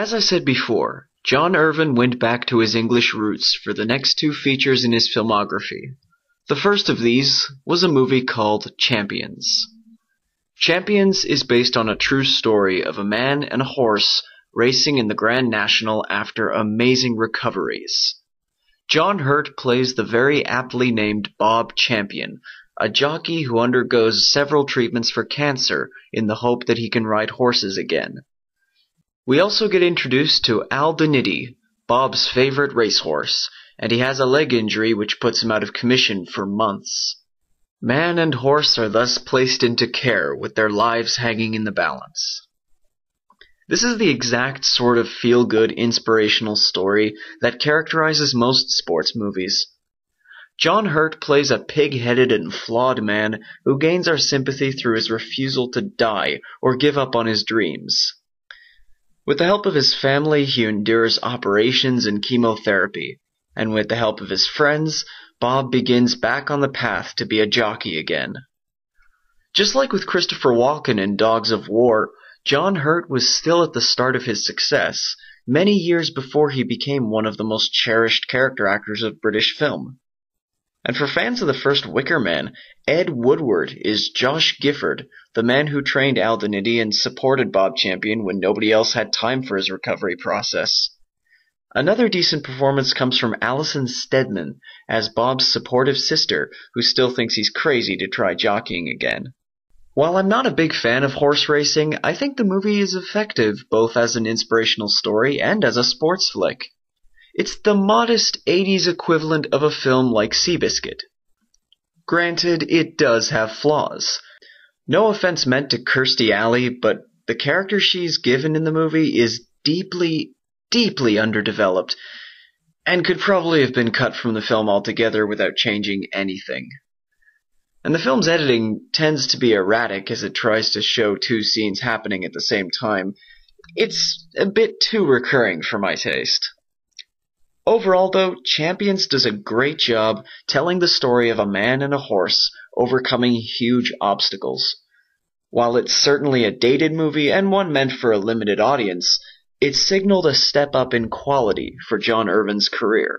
As I said before, John Irvin went back to his English roots for the next two features in his filmography. The first of these was a movie called Champions. Champions is based on a true story of a man and a horse racing in the Grand National after amazing recoveries. John Hurt plays the very aptly named Bob Champion, a jockey who undergoes several treatments for cancer in the hope that he can ride horses again. We also get introduced to Al Danity, Bob's favorite racehorse, and he has a leg injury which puts him out of commission for months. Man and horse are thus placed into care with their lives hanging in the balance. This is the exact sort of feel-good, inspirational story that characterizes most sports movies. John Hurt plays a pig-headed and flawed man who gains our sympathy through his refusal to die or give up on his dreams. With the help of his family, he endures operations and chemotherapy, and with the help of his friends, Bob begins back on the path to be a jockey again. Just like with Christopher Walken in Dogs of War, John Hurt was still at the start of his success, many years before he became one of the most cherished character actors of British film. And for fans of the first Wicker Man, Ed Woodward is Josh Gifford, the man who trained Al Danity and supported Bob Champion when nobody else had time for his recovery process. Another decent performance comes from Alison Steadman as Bob's supportive sister, who still thinks he's crazy to try jockeying again. While I'm not a big fan of horse racing, I think the movie is effective both as an inspirational story and as a sports flick. It's the modest 80s equivalent of a film like Seabiscuit. Granted, it does have flaws. No offense meant to Kirstie Alley, but the character she's given in the movie is deeply underdeveloped, and could probably have been cut from the film altogether without changing anything. And the film's editing tends to be erratic as it tries to show two scenes happening at the same time. It's a bit too recurring for my taste. Overall, though, Champions does a great job telling the story of a man and a horse overcoming huge obstacles. While it's certainly a dated movie and one meant for a limited audience, it signaled a step up in quality for John Irvin's career.